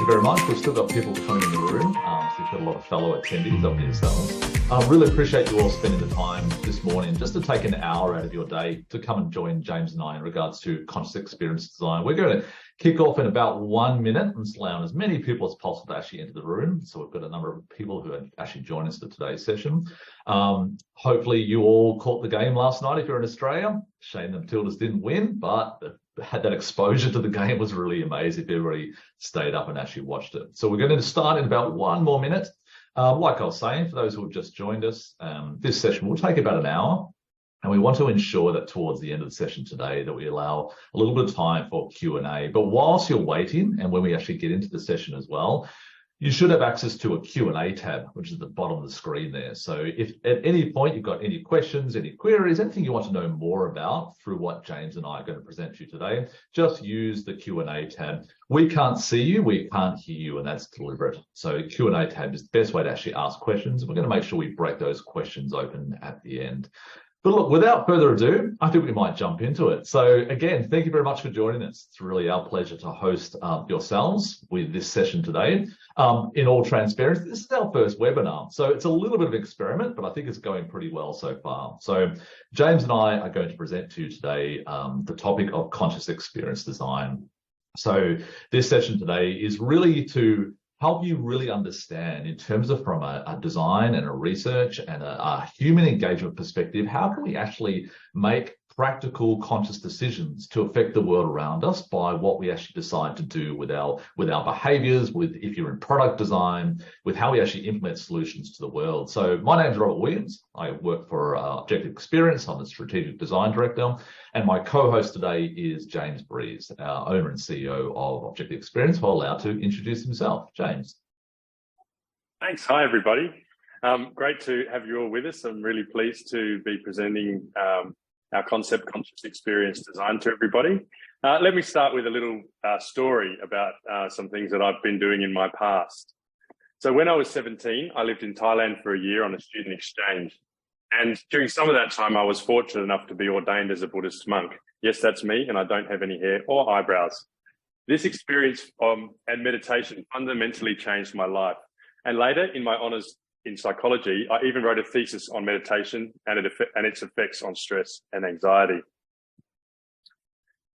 you very much. We've still got people coming in the room, so you've got a lot of fellow attendees of yourselves. I really appreciate you all spending the time this morning just to take an hour out of your day to come and join James and I in regards to conscious experience design. We're going to kick off in about 1 minute and allow as many people as possible to actually enter the room. So we've got a number of people who are actually joining us for today's session. Hopefully you all caught the game last night if you're in Australia. Shame the Matildas didn't win, but had that exposure to the game was really amazing if everybody stayed up and actually watched it. So we're going to start in about 1 more minute. Like I was saying, for those who have just joined us, this session will take about an hour. And we want to ensure that towards the end of the session today that we allow a little bit of time for Q&A. But whilst you're waiting, and when we actually get into the session as well, you should have access to a Q&A tab, which is at the bottom of the screen there. So if at any point you've got any questions, any queries, anything you want to know more about through what James and I are going to present to you today, just use the Q&A tab. We can't see you, we can't hear you, and that's deliberate. So Q&A tab is the best way to actually ask questions. We're going to make sure we break those questions open at the end. But look, without further ado, I think we might jump into it. So again, thank you very much for joining us. It's really our pleasure to host yourselves with this session today. In all transparency, this is our first webinar. So it's a little bit of an experiment, but I think it's going pretty well so far. So James and I are going to present to you today the topic of conscious experience design. So this session today is really to help you really understand in terms of from a design and a research and a human engagement perspective, how can we actually make practical conscious decisions to affect the world around us by what we actually decide to do with our behaviors, with if you're in product design, with how we actually implement solutions to the world. So my name is Robert Williams. I work for Objective Experience. I'm the Strategic Design Director. And my co-host today is James Breeze, our owner and CEO of Objective Experience, who I'll allow to introduce himself. James. Thanks. Hi, everybody. Great to have you all with us. I'm really pleased to be presenting our concept, conscious experience design, to everybody. Let me start with a little story about some things that I've been doing in my past. So when I was 17, I lived in Thailand for a year on a student exchange. And during some of that time, I was fortunate enough to be ordained as a Buddhist monk. Yes, that's me, and I don't have any hair or eyebrows. This experience and meditation fundamentally changed my life. And later, in my honours in psychology, I even wrote a thesis on meditation and its effects on stress and anxiety.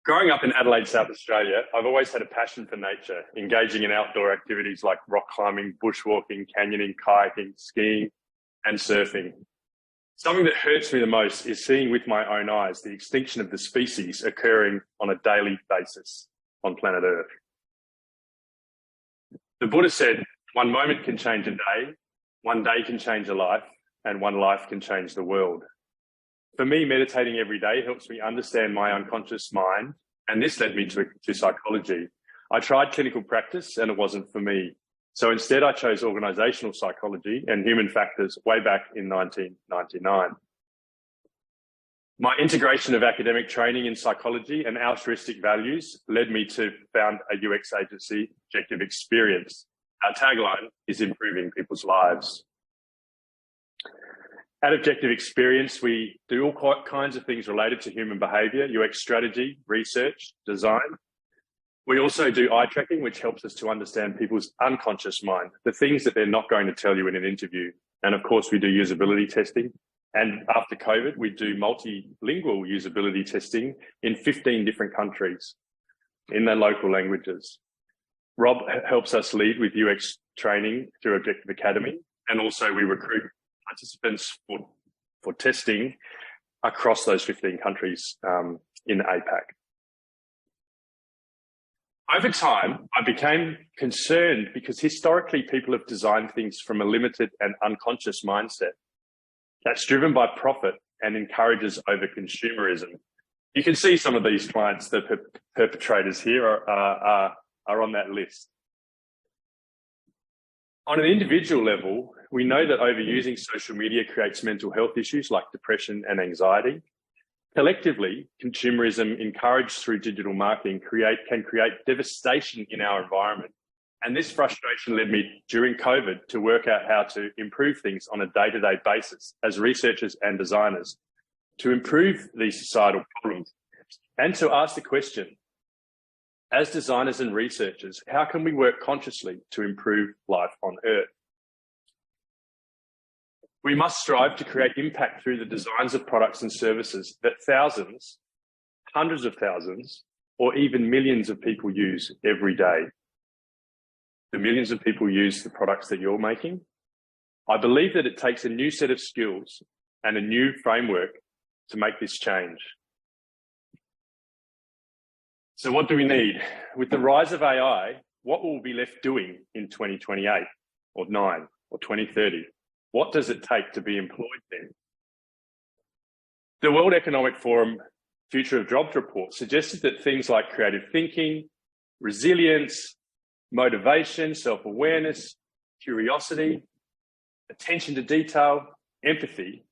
Growing up in Adelaide, South Australia, I've always had a passion for nature, engaging in outdoor activities like rock climbing, bushwalking, canyoning, kayaking, skiing, and surfing. Something that hurts me the most is seeing with my own eyes the extinction of the species occurring on a daily basis on planet Earth. The Buddha said, one moment can change a day, one day can change a life, and one life can change the world. For me, meditating every day helps me understand my unconscious mind, and this led me to psychology. I tried clinical practice, and it wasn't for me. So instead, I chose organizational psychology and human factors way back in 1999. My integration of academic training in psychology and altruistic values led me to found a UX agency, Objective Experience. Our tagline is improving people's lives. At Objective Experience, we do all kinds of things related to human behavior, UX strategy, research, design. We also do eye tracking, which helps us to understand people's unconscious mind, the things that they're not going to tell you in an interview. And of course, we do usability testing. And after COVID, we do multilingual usability testing in 15 different countries in their local languages. Rob helps us lead with UX training through Objective Academy, and also we recruit participants for testing across those 15 countries in APAC. Over time, I became concerned because historically people have designed things from a limited and unconscious mindset that's driven by profit and encourages over-consumerism. You can see some of these clients, the perpetrators here are on that list. On an individual level, we know that overusing social media creates mental health issues like depression and anxiety. Collectively, consumerism encouraged through digital marketing can create devastation in our environment. And this frustration led me during COVID to work out how to improve things on a day-to-day basis as researchers and designers to improve these societal problems and to ask the question, As designers and researchers, how can we work consciously to improve life on Earth? We must strive to create impact through the designs of products and services that thousands, hundreds of thousands, or even millions of people use every day. Do millions of people use the products that you're making? I believe that it takes a new set of skills and a new framework to make this change. So what do we need? With the rise of AI, what will we be left doing in 2028 or 9 or 2030? What does it take to be employed then? The World Economic Forum Future of Jobs report suggested that things like creative thinking, resilience, motivation, self-awareness, curiosity, attention to detail, empathy,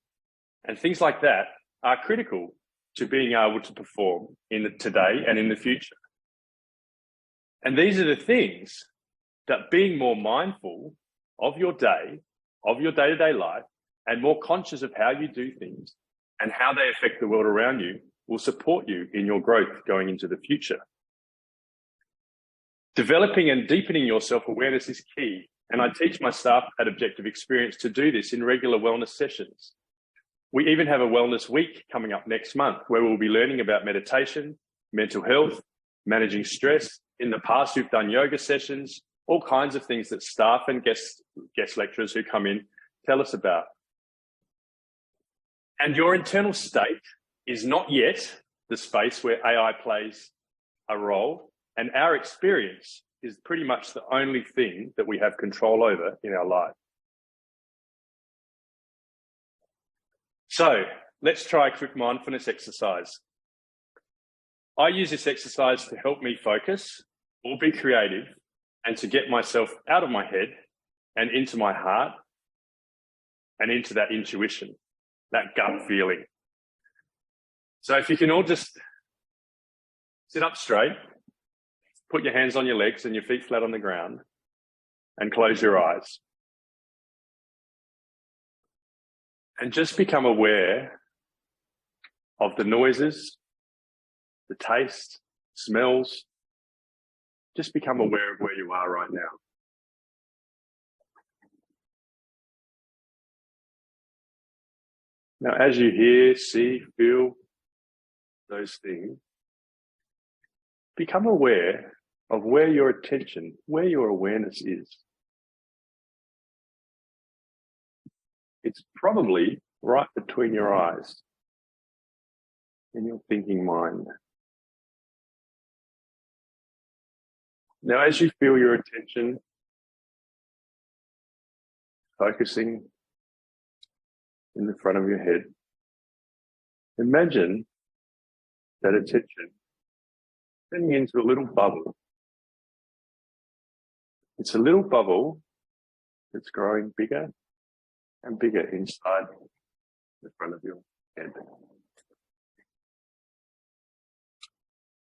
and things like that are critical to being able to perform in the today and in the future. And these are the things that being more mindful of your day, of your day-to-day life, and more conscious of how you do things and how they affect the world around you will support you in your growth going into the future. Developing and deepening your self-awareness is key, and I teach my staff at Objective Experience to do this in regular wellness sessions. We even have a wellness week coming up next month where we'll be learning about meditation, mental health, managing stress. In the past, we've done yoga sessions, all kinds of things that staff and guest lecturers who come in tell us about. And your internal state is not yet the space where AI plays a role, and our experience is pretty much the only thing that we have control over in our life. So let's try a quick mindfulness exercise. I use this exercise to help me focus or be creative and to get myself out of my head and into my heart and into that intuition, that gut feeling. So if you can all just sit up straight, put your hands on your legs and your feet flat on the ground and close your eyes. And just become aware of the noises, the taste, smells. Just become aware of where you are right now. Now, as you hear, see, feel those things, become aware of where your attention, where your awareness is. It's probably right between your eyes in your thinking mind. Now, as you feel your attention focusing in the front of your head, imagine that attention turning into a little bubble. It's a little bubble that's growing bigger and bigger inside the front of your head.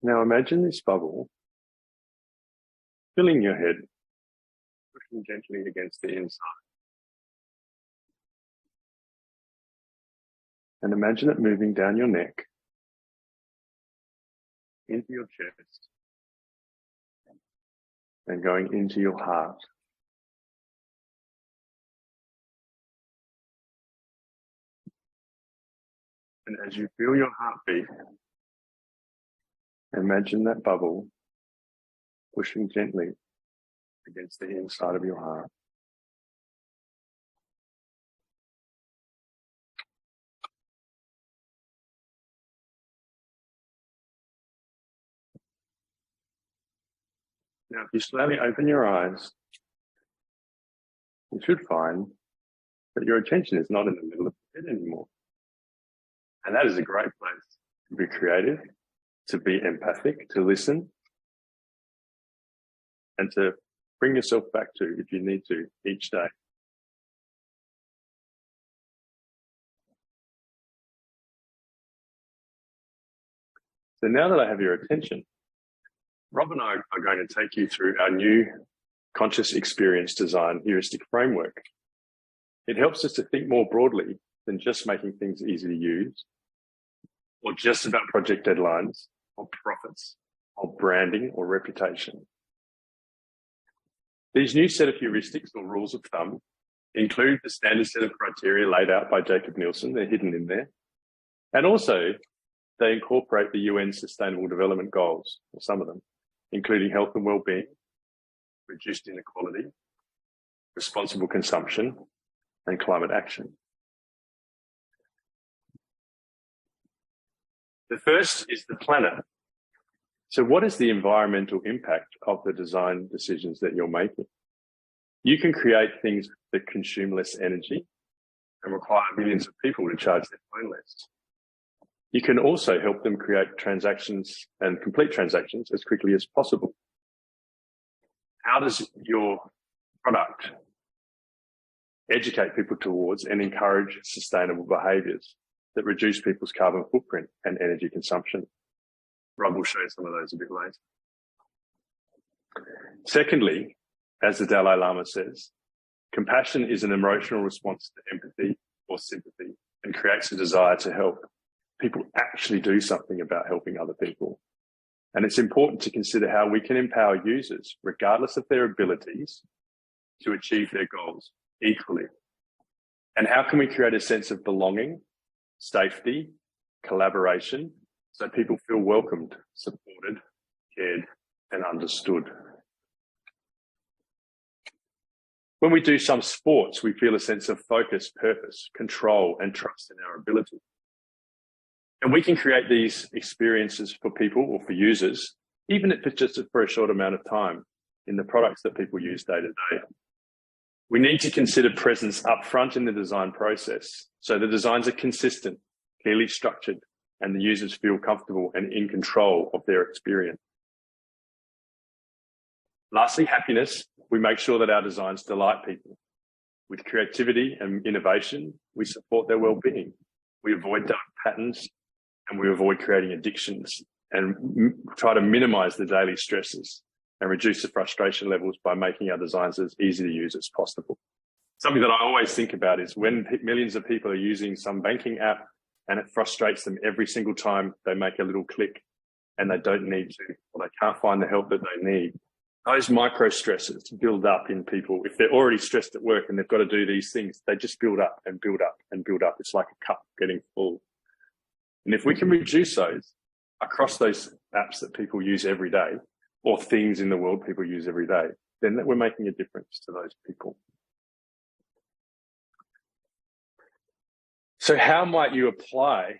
Now imagine this bubble filling your head, pushing gently against the inside. And imagine it moving down your neck, into your chest, and going into your heart. And as you feel your heartbeat, imagine that bubble pushing gently against the inside of your heart. Now, if you slowly open your eyes, you should find that your attention is not in the middle of the head anymore. And that is a great place to be creative, to be empathic, to listen, and to bring yourself back to if you need to each day. So now that I have your attention, Rob and I are going to take you through our new conscious experience design heuristic framework. It helps us to think more broadly than just making things easy to use, or just about project deadlines or profits of branding or reputation. These new set of heuristics or rules of thumb include the standard set of criteria laid out by Jakob Nielsen. They're hidden in there. And also, they incorporate the UN Sustainable Development Goals, or some of them, including health and well-being, reduced inequality, responsible consumption, and climate action. The first is the planet. So what is the environmental impact of the design decisions that you're making? You can create things that consume less energy and require millions of people to charge their phone less. You can also help them create transactions and complete transactions as quickly as possible. How does your product educate people towards and encourage sustainable behaviours that reduce people's carbon footprint and energy consumption? Rob will show some of those a bit later. Secondly, as the Dalai Lama says, compassion is an emotional response to empathy or sympathy and creates a desire to help. People actually do something about helping other people. And it's important to consider how we can empower users, regardless of their abilities, to achieve their goals equally. And how can we create a sense of belonging, safety, collaboration, so people feel welcomed, supported, cared, and understood. When we do some sports, we feel a sense of focus, purpose, control, and trust in our ability. And we can create these experiences for people or for users, even if it's just for a short amount of time in the products that people use day to day. We need to consider presence up front in the design process, so the designs are consistent, clearly structured, and the users feel comfortable and in control of their experience. Lastly, happiness. We make sure that our designs delight people. With creativity and innovation, we support their well-being. We avoid dark patterns and we avoid creating addictions and try to minimize the daily stresses and reduce the frustration levels by making our designs as easy to use as possible. Something that I always think about is when millions of people are using some banking app and it frustrates them every single time they make a little click and they don't need to, or they can't find the help that they need. Those micro stresses build up in people. If they're already stressed at work and they've got to do these things, they just build up and build up and build up. It's like a cup getting full. And if we can reduce those across those apps that people use every day, or things in the world people use every day, then we're making a difference to those people. So how might you apply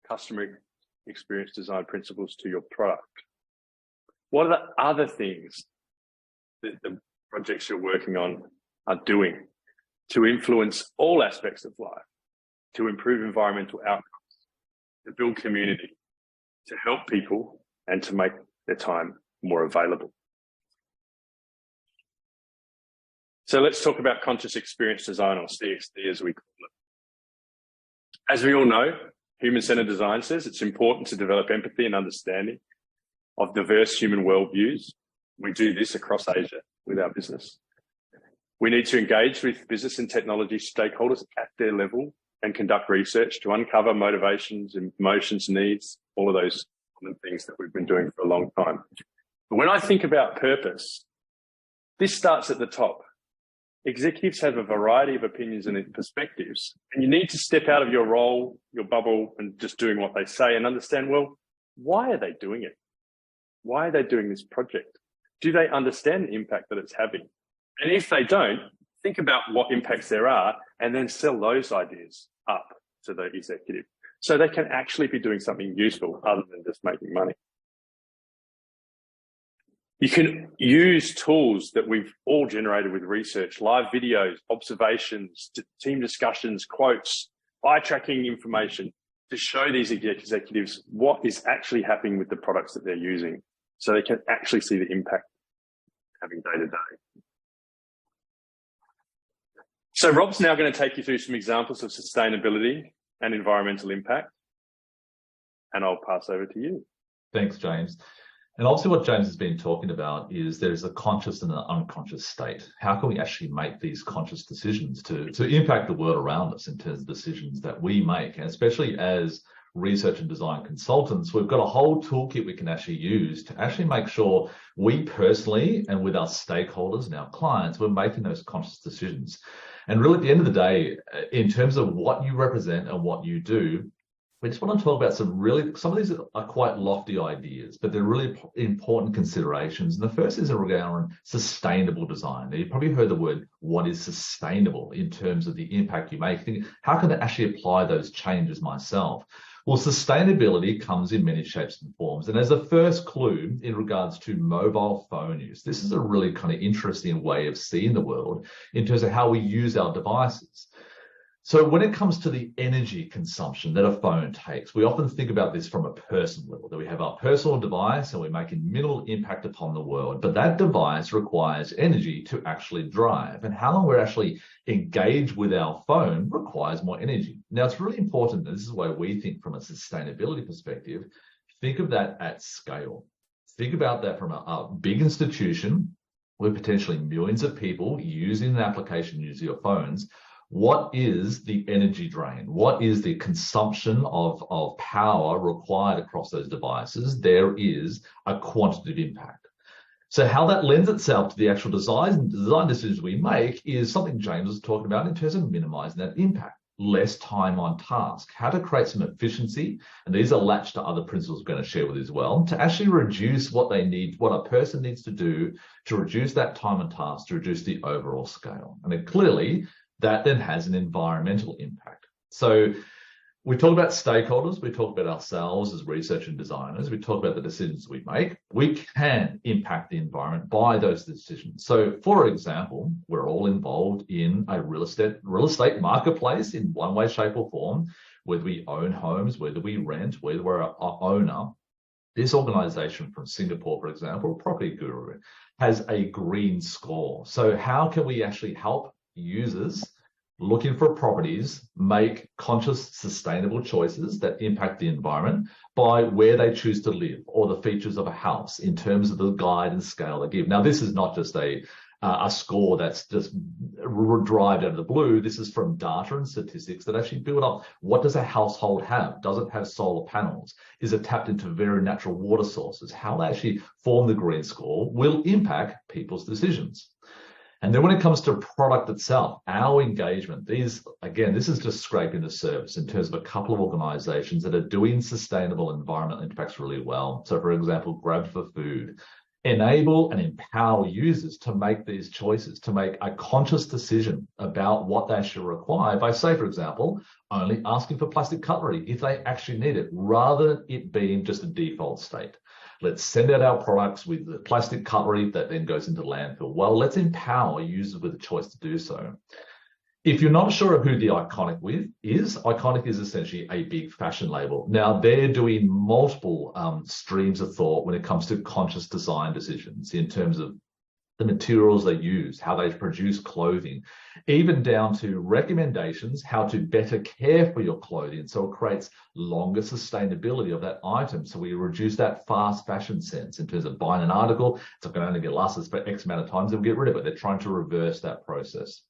customer experience design principles to your product? What are the other things that the projects you're working on are doing to influence all aspects of life, to improve environmental outcomes, to build community, to help people, and to make their time more available? So let's talk about conscious experience design, or CXD as we call it. As we all know, human-centered design says it's important to develop empathy and understanding of diverse human worldviews. We do this across Asia with our business. We need to engage with business and technology stakeholders at their level and conduct research to uncover motivations, emotions, needs, all of those common things that we've been doing for a long time. But when I think about purpose, this starts at the top. Executives have a variety of opinions and perspectives, and you need to step out of your role, your bubble, and just doing what they say and understand, well, why are they doing it? Why are they doing this project? Do they understand the impact that it's having? And if they don't, think about what impacts there are and then sell those ideas up to the executive so they can actually be doing something useful other than just making money. You can use tools that we've all generated with research, live videos, observations, team discussions, quotes, eye tracking information to show these executives what is actually happening with the products that they're using so they can actually see the impact having day to day. So Rob's now going to take you through some examples of sustainability and environmental impact, and I'll pass over to you. Thanks, James. And obviously what James has been talking about is there's a conscious and an unconscious state. How can we actually make these conscious decisions to impact the world around us in terms of decisions that we make, and especially as research and design consultants, we've got a whole toolkit we can actually use to actually make sure we personally and with our stakeholders and our clients, we're making those conscious decisions. And really, at the end of the day, in terms of what you represent and what you do, we just want to talk about some of these are quite lofty ideas, but they're really important considerations. And the first is around sustainable design. Now, you've probably heard the word, what is sustainable in terms of the impact you make? Think, how can I actually apply those changes myself? Well, sustainability comes in many shapes and forms. And as a first clue in regards to mobile phone use, this is a really kind of interesting way of seeing the world in terms of how we use our devices. So when it comes to the energy consumption that a phone takes, we often think about this from a personal level, that we have our personal device and we're making minimal impact upon the world, but that device requires energy to actually drive. And how long we're actually engaged with our phone requires more energy. Now, it's really important, and this is why we think from a sustainability perspective, think of that at scale. Think about that from a big institution with potentially millions of people using an application, using your phones. What is the energy drain? What is the consumption of power required across those devices? There is a quantitative impact. So how that lends itself to the actual design decisions we make is something James was talking about in terms of minimizing that impact. Less time on task, how to create some efficiency, and these are latched to other principles we're going to share with you as well, to actually reduce what they need, what a person needs to do to reduce that time on task, to reduce the overall scale. And then clearly, that then has an environmental impact. So we talk about stakeholders, we talk about ourselves as research and designers, we talk about the decisions we make. We can impact the environment by those decisions. So for example, we're all involved in a real estate marketplace in one way, shape or form, whether we own homes, whether we rent, whether we're an owner. This organization from Singapore, for example, Property Guru, has a green score. So how can we actually help users looking for properties make conscious, sustainable choices that impact the environment by where they choose to live or the features of a house in terms of the guide and scale they give? Now, this is not just a score that's just derived out of the blue. This is from data and statistics that actually build up. What does a household have? Does it have solar panels? Is it tapped into very natural water sources? How they actually form the green score will impact people's decisions. And then when it comes to product itself, our engagement, this is just scraping the surface in terms of a couple of organizations that are doing sustainable environmental impacts really well. So for example, Grab for Food, enable and empower users to make these choices, to make a conscious decision about what they should require by, say, for example, only asking for plastic cutlery if they actually need it, rather than it being just a default state. Let's send out our products with the plastic cutlery that then goes into landfill. Well, let's empower users with a choice to do so. If you're not sure of who the Iconic is, Iconic is essentially a big fashion label. Now, they're doing multiple streams of thought when it comes to conscious design decisions in terms of the materials they use, how they produce clothing, even down to recommendations, how to better care for your clothing so it creates longer sustainability of that item. So we reduce that fast fashion sense in terms of buying an article. It's going to only get lasted for X amount of times and we'll get rid of it. They're trying to reverse that process.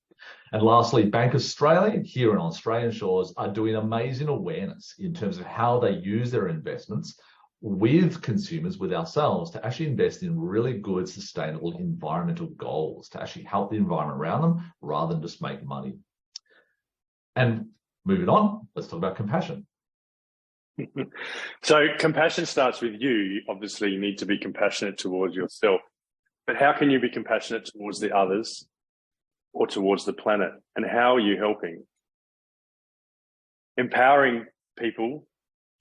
And lastly, Bank Australia here on Australian shores are doing amazing awareness in terms of how they use their investments with consumers, with ourselves, to actually invest in really good, sustainable environmental goals, to actually help the environment around them rather than just make money. And moving on, let's talk about compassion. So compassion starts with you. Obviously, you need to be compassionate towards yourself. But how can you be compassionate towards the others or towards the planet? And how are you helping? Empowering people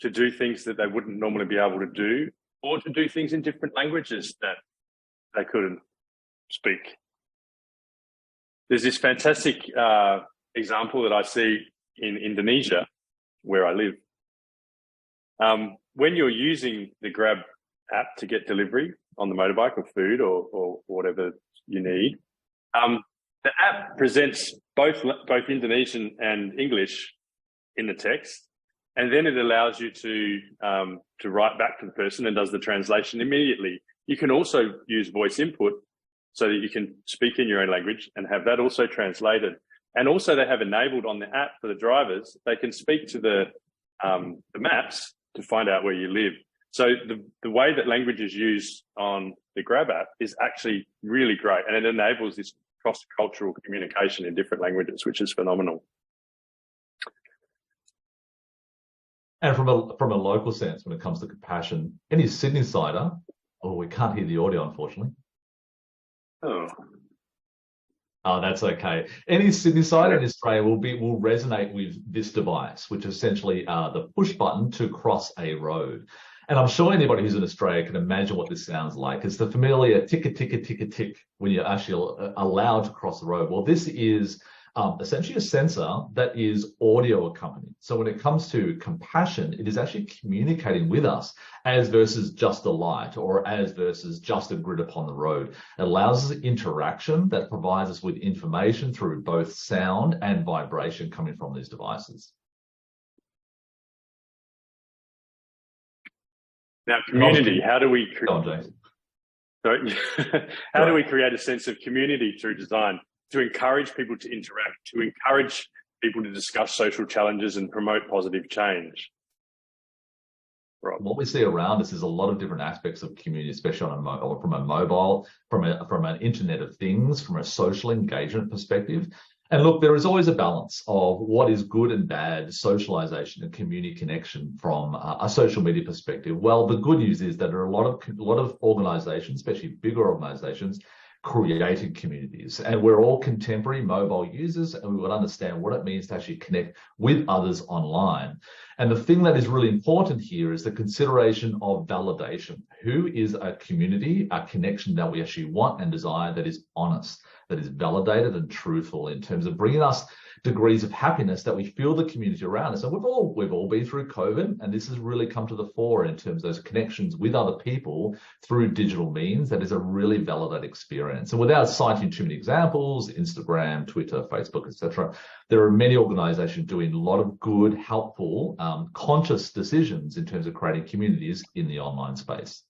to do things that they wouldn't normally be able to do, or to do things in different languages that they couldn't speak. There's this fantastic example that I see in Indonesia, where I live. When you're using the Grab app to get delivery on the motorbike or food or whatever you need, the app presents both Indonesian and English in the text. And then it allows you to write back to the person and does the translation immediately. You can also use voice input so that you can speak in your own language and have that also translated. And also they have enabled on the app for the drivers, they can speak to the the maps to find out where you live. So the way that language is used on the Grab app is actually really great, and it enables this cross-cultural communication in different languages, which is phenomenal. And from a local sense, when it comes to compassion, any Sydney-sider, we can't hear the audio, unfortunately. Oh, that's okay. Any Sydney-sider in Australia will resonate with this device, which is essentially the push button to cross a road. And I'm sure anybody who's in Australia can imagine what this sounds like. It's the familiar tick, tick, tick, tick when you're actually allowed to cross the road. Well, this is essentially a sensor that is audio accompanied. So when it comes to compassion, it is actually communicating with us as versus just a light or as versus just a grid upon the road. It allows us interaction that provides us with information through both sound and vibration coming from these devices. Now, community, how do we how do we create a sense of community through design to encourage people to interact, to encourage people to discuss social challenges and promote positive change? Rob. What we see around us is a lot of different aspects of community, especially on from a mobile, from an Internet of Things, from a social engagement perspective. And look, there is always a balance of what is good and bad socialization and community connection from a social media perspective. Well, the good news is that there are a lot of organizations, especially bigger organizations, creating communities, and we're all contemporary mobile users, and we will understand what it means to actually connect with others online. And the thing that is really important here is the consideration of validation. Who is a community, a connection that we actually want and desire that is honest, that is validated and truthful in terms of bringing us degrees of happiness that we feel the community around us. And we've all been through COVID, and this has really come to the fore in terms of those connections with other people through digital means. That is a really validated experience. And without citing too many examples, Instagram, Twitter, Facebook, etc., there are many organizations doing a lot of good, helpful, conscious decisions in terms of creating communities in the online space.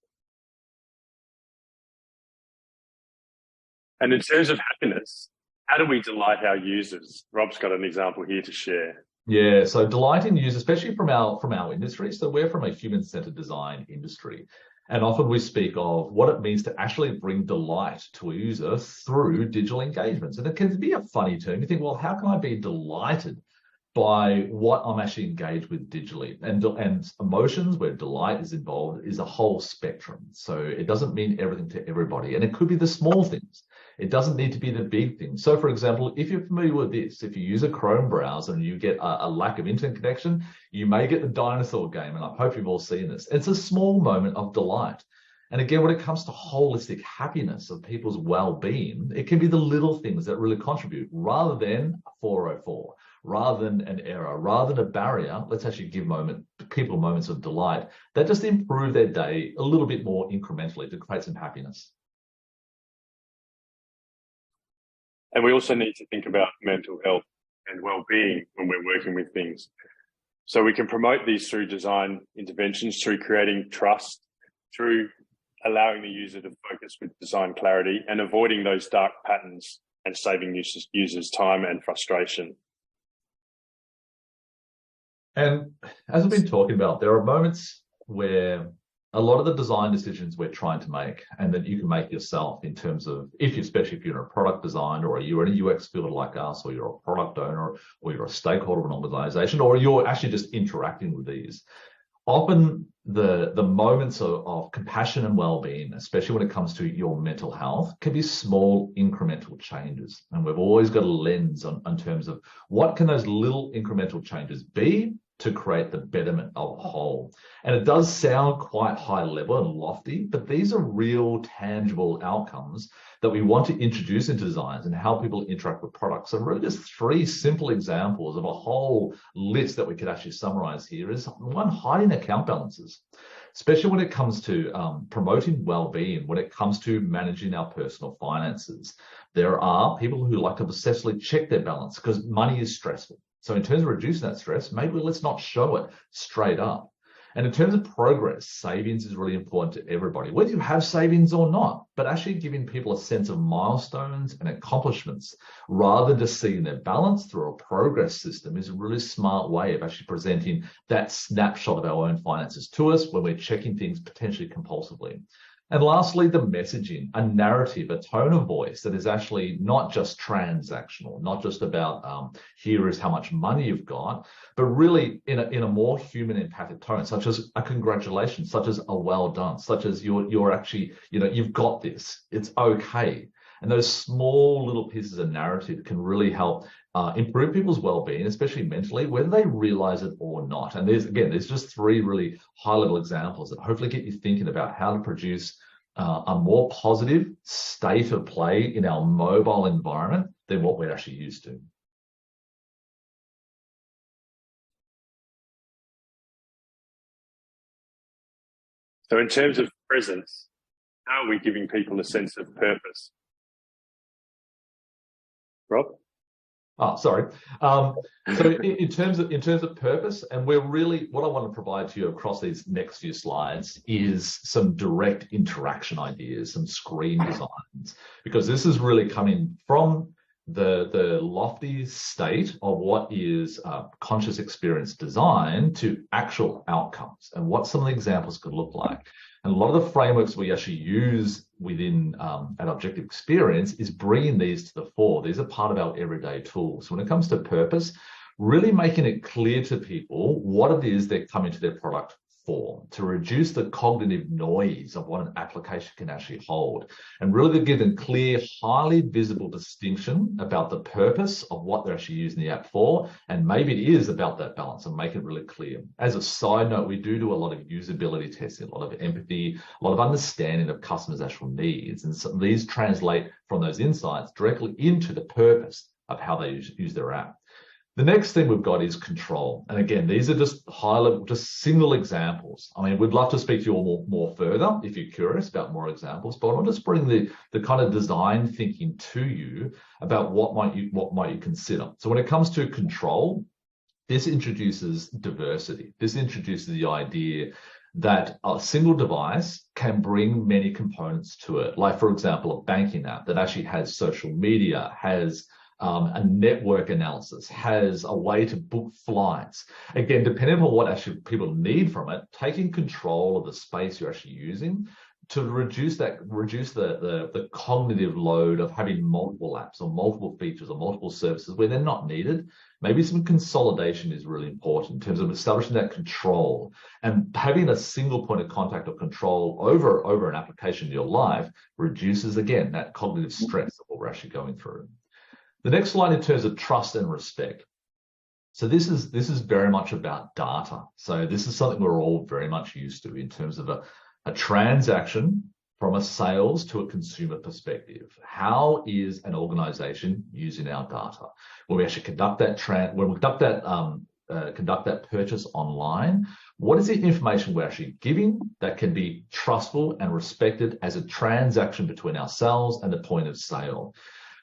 And in terms of happiness, how do we delight our users? Rob's got an example here to share. Yeah, so delighting users, especially from our industry. So we're from a human-centered design industry. And often we speak of what it means to actually bring delight to a user through digital engagements. And it can be a funny term. You think, well, how can I be delighted by what I'm actually engaged with digitally? And emotions, where delight is involved, is a whole spectrum. So it doesn't mean everything to everybody. And it could be the small things. It doesn't need to be the big things. So, for example, if you're familiar with this, if you use a Chrome browser and you get a lack of internet connection, you may get the dinosaur game, and I hope you've all seen this. It's a small moment of delight. And again, when it comes to holistic happiness of people's well-being, it can be the little things that really contribute rather than a 404, rather than an error, rather than a barrier. Let's actually give people moments of delight that just improve their day a little bit more incrementally to create some happiness. And we also need to think about mental health and well-being when we're working with things. So we can promote these through design interventions, through creating trust, through allowing the user to focus with design clarity and avoiding those dark patterns and saving users time and frustration. And as I've been talking about, there are moments where a lot of the design decisions we're trying to make and that you can make yourself in terms of, especially if you're a product designer or you're in a UX field like us, or you're a product owner, or you're a stakeholder of an organization, or you're actually just interacting with these. Often the moments of compassion and well-being, especially when it comes to your mental health, can be small incremental changes. And we've always got a lens on terms of what can those little incremental changes be to create the betterment of a whole. And it does sound quite high level and lofty, but these are real tangible outcomes that we want to introduce into designs and how people interact with products. So really just 3 simple examples of a whole list that we could actually summarize here is one, hiding account balances, especially when it comes to promoting well-being, when it comes to managing our personal finances. There are people who like to obsessively check their balance because money is stressful. So in terms of reducing that stress, maybe let's not show it straight up. And in terms of progress, savings is really important to everybody, whether you have savings or not, but actually giving people a sense of milestones and accomplishments rather than just seeing their balance through a progress system is a really smart way of actually presenting that snapshot of our own finances to us when we're checking things potentially compulsively. And lastly, the messaging, a narrative, a tone of voice that is actually not just transactional, not just about here is how much money you've got, but really in a more human empathic tone, such as a congratulations, such as a well done, such as you're actually, you've got this, it's okay. And those small little pieces of narrative can really help improve people's well-being, especially mentally, whether they realize it or not. And there's just 3 really high-level examples that hopefully get you thinking about how to produce a more positive state of play in our mobile environment than what we're actually used to. So in terms of presence, how are we giving people a sense of purpose? Rob? Oh, sorry. So in terms of purpose, and what I want to provide to you across these next few slides is some direct interaction ideas, some screen designs, because this is really coming from the lofty state of what is conscious experience design to actual outcomes and what some of the examples could look like. And a lot of the frameworks we actually use within an objective experience is bringing these to the fore. These are part of our everyday tools. So when it comes to purpose, really making it clear to people what it is they're coming to their product for, to reduce the cognitive noise of what an application can actually hold, and really to give them clear, highly visible distinction about the purpose of what they're actually using the app for, and maybe it is about that balance and make it really clear. As a side note, we do a lot of usability testing, a lot of empathy, a lot of understanding of customers' actual needs, and so these translate from those insights directly into the purpose of how they use their app. The next thing we've got is control. And again, these are just high level, just single examples. I mean, we'd love to speak to you all more further if you're curious about more examples, but I want to just bring the kind of design thinking to you about what might you consider. So when it comes to control, this introduces diversity. This introduces the idea that a single device can bring many components to it. Like, for example, a banking app that actually has social media, has a network analysis, has a way to book flights. Again, depending on what actually people need from it, taking control of the space you're actually using to reduce the cognitive load of having multiple apps or multiple features or multiple services where they're not needed. Maybe some consolidation is really important in terms of establishing that control, and having a single point of contact or control over an application in your life reduces, again, that cognitive stress of what we're actually going through. The next slide in terms of trust and respect. So this is very much about data. So this is something we're all very much used to in terms of a transaction from a sales to a consumer perspective. How is an organization using our data? When we actually conduct that purchase online, what is the information we're actually giving that can be trustful and respected as a transaction between ourselves and the point of sale?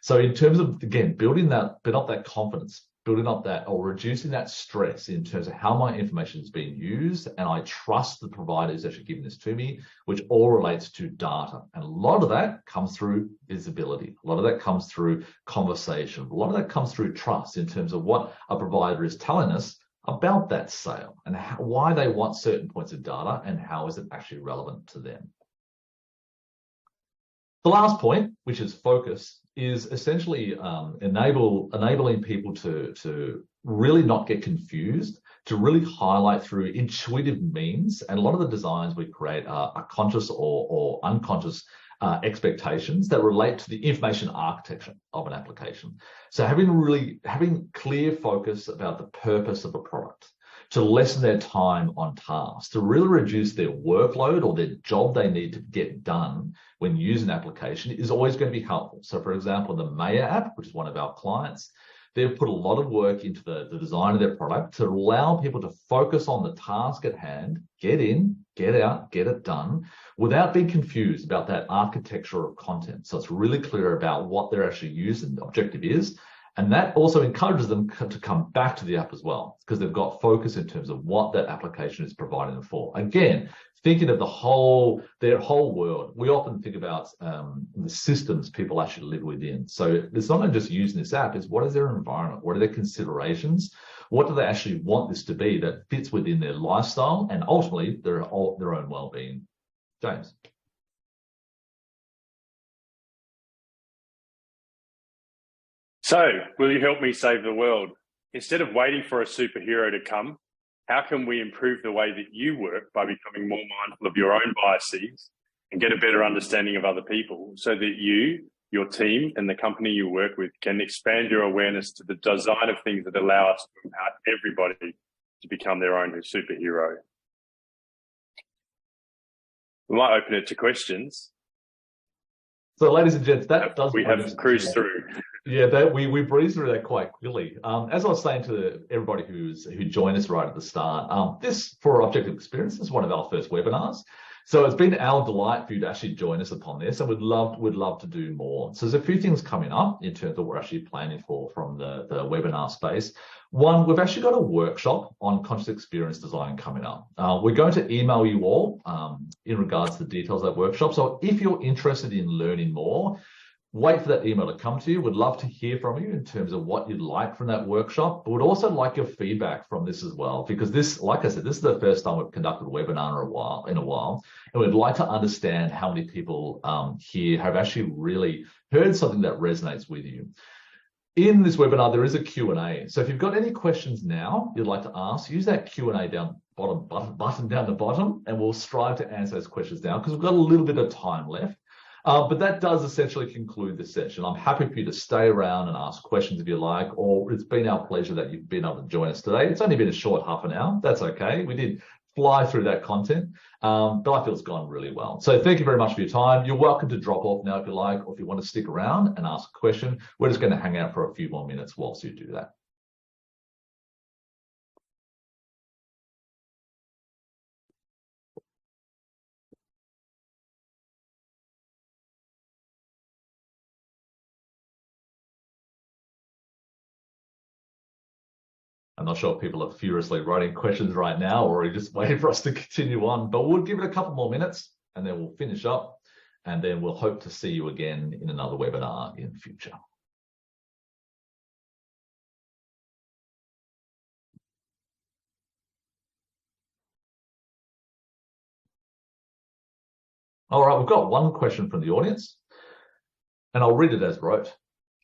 So in terms of, again, building up that confidence, building up that or reducing that stress in terms of how my information is being used, and I trust the provider is actually giving this to me, which all relates to data. And a lot of that comes through visibility. A lot of that comes through conversation. A lot of that comes through trust in terms of what a provider is telling us about that sale and why they want certain points of data and how is it actually relevant to them. The last point, which is focus, is essentially enabling people to really not get confused, to really highlight through intuitive means. And a lot of the designs we create are conscious or unconscious expectations that relate to the information architecture of an application. So having clear focus about the purpose of a product, to lessen their time on task, to really reduce their workload or their job they need to get done when using an application is always going to be helpful. So for example, the Maya app, which is one of our clients, they've put a lot of work into the design of their product to allow people to focus on the task at hand, get in, get out, get it done, without being confused about that architecture of content. So it's really clear about what they're actually using, the objective is, And that also encourages them to come back to the app as well, because they've got focus in terms of what that application is providing them for. Again, thinking of their whole world. We often think about the systems people actually live within. So it's not only just using this app, it's what is their environment? What are their considerations? What do they actually want this to be that fits within their lifestyle and ultimately their own well-being? James. So, will you help me save the world? Instead of waiting for a superhero to come, how can we improve the way that you work by becoming more mindful of your own biases and get a better understanding of other people so that you, your team, and the company you work with can expand your awareness to the design of things that allow us to empower everybody to become their own superhero? We might open it to questions. So, ladies and gents, that does. We have cruised through. Yeah, we breezed through that quite quickly. As I was saying to everybody who joined us right at the start, this for Objective Experience is one of our first webinars. So it's been our delight for you to actually join us upon this, and we'd love to do more. So there's a few things coming up in terms of what we're actually planning for from the webinar space. One, we've actually got a workshop on conscious experience design coming up. We're going to email you all in regards to the details of that workshop. So if you're interested in learning more, wait for that email to come to you. We'd love to hear from you in terms of what you'd like from that workshop, but we'd also like your feedback from this as well, because this, like I said, this is the first time we've conducted a webinar in a while, and we'd like to understand how many people here have actually really heard something that resonates with you. In this webinar, there is a Q&A. So if you've got any questions now you'd like to ask, use that Q&A button down the bottom, and we'll strive to answer those questions now because we've got a little bit of time left. But that does essentially conclude the session. I'm happy for you to stay around and ask questions if you like, or it's been our pleasure that you've been able to join us today. It's only been a short half an hour. That's okay. We did fly through that content, but I feel it's gone really well. So thank you very much for your time. You're welcome to drop off now if you like, or if you want to stick around and ask a question. We're just going to hang out for a few more minutes whilst you do that. I'm not sure if people are furiously writing questions right now or are just waiting for us to continue on, but we'll give it a couple more minutes and then we'll finish up, and then we'll hope to see you again in another webinar in the future. All right, we've got one question from the audience, and I'll read it as wrote.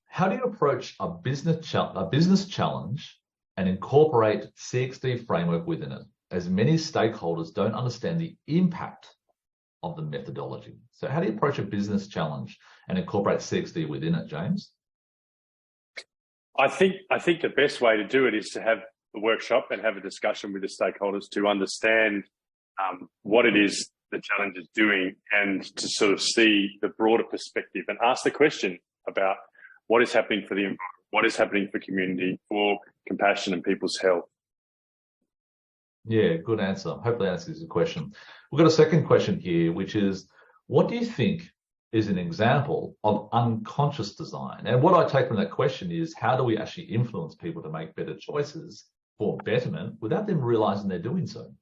How do you approach a business challenge and incorporate CXD framework within it, as many stakeholders don't understand the impact of the methodology? So how do you approach a business challenge and incorporate CXD within it, James? I think the best way to do it is to have the workshop and have a discussion with the stakeholders to understand what it is the challenge is doing, and to sort of see the broader perspective and ask the question about what is happening for the environment, what is happening for community, for compassion and people's health. Yeah, good answer. Hopefully that answers the question. We've got a second question here, which is, what do you think is an example of unconscious design? And what I take from that question is, how do we actually influence people to make better choices for betterment without them realizing they're doing so?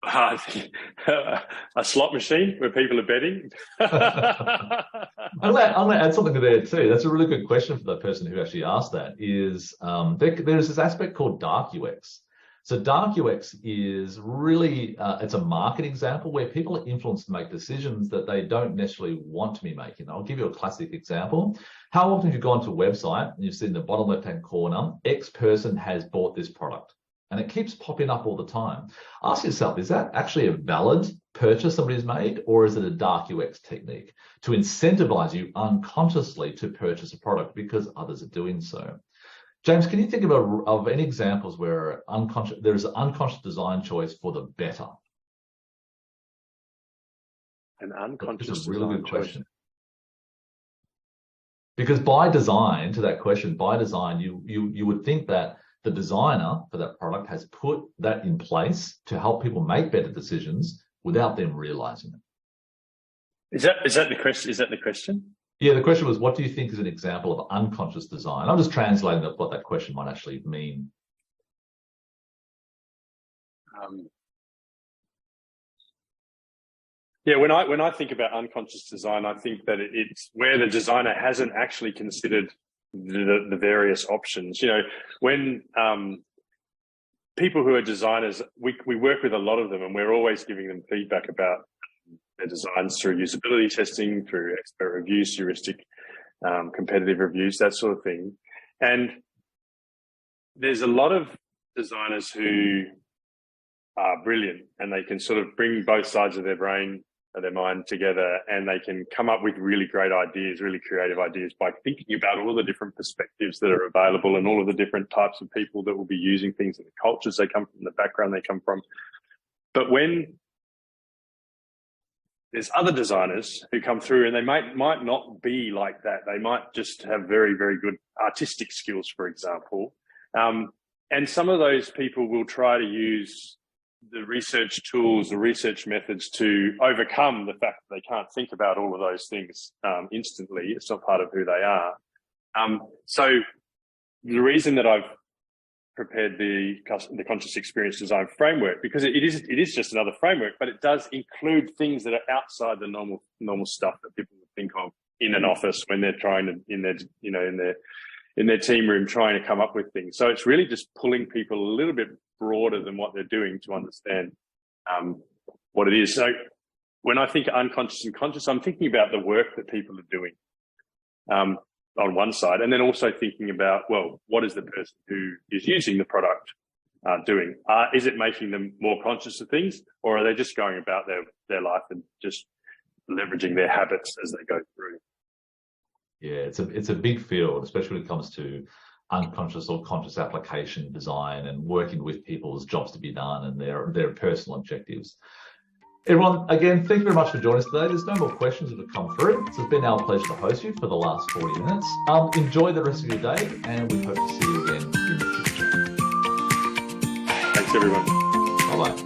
A slot machine where people are betting. I'm going to add something to there too. That's a really good question for the person who actually asked that. Is there's this aspect called dark UX. So dark UX is really it's a market example where people are influenced to make decisions that they don't necessarily want to be making. I'll give you a classic example. How often have you gone to a website and you've seen in the bottom left-hand corner, X person has bought this product? And it keeps popping up all the time. Ask yourself, is that actually a valid purchase somebody's made, or is it a dark UX technique to incentivize you unconsciously to purchase a product because others are doing so? James, can you think of any examples where there's an unconscious design choice for the better? An unconscious It's a really good question. Because by design, to that question, by design, you would think that the designer for that product has put that in place to help people make better decisions without them realizing it. Is that the question? Is that the question? Yeah, the question was, what do you think is an example of unconscious design? I'm just translating what that question might actually mean. Yeah, when I think about unconscious design, I think that it's where the designer hasn't actually considered the various options. You know, when people who are designers, we work with a lot of them, and we're always giving them feedback about their designs through usability testing, through expert reviews, heuristic, competitive reviews, that sort of thing. And there's a lot of designers who are brilliant, and they can sort of bring both sides of their brain and their mind together, and they can come up with really great ideas, really creative ideas by thinking about all the different perspectives that are available and all of the different types of people that will be using things and the cultures they come from, the background they come from. But when there's other designers who come through and they might not be like that, they might just have very, very good artistic skills, for example. And some of those people will try to use the research tools, the research methods to overcome the fact that they can't think about all of those things instantly. It's not part of who they are. So the reason that I've prepared the conscious experience design framework, because it is just another framework, but it does include things that are outside the normal stuff that people would think of in an office when they're trying to in their team room trying to come up with things. So it's really just pulling people a little bit broader than what they're doing to understand what it is. So when I think unconscious and conscious, I'm thinking about the work that people are doing on one side, and then also thinking about, well, what is the person who is using the product doing? Is it making them more conscious of things, or are they just going about their life and just leveraging their habits as they go through? Yeah, it's a big field, especially when it comes to unconscious or conscious application design and working with people's jobs to be done and their personal objectives. Everyone, again, thank you very much for joining us today. There's no more questions that have come through. So it's been our pleasure to host you for the last 40 minutes. Enjoy the rest of your day, and we hope to see you again in the future. Thanks, everyone. Bye-bye.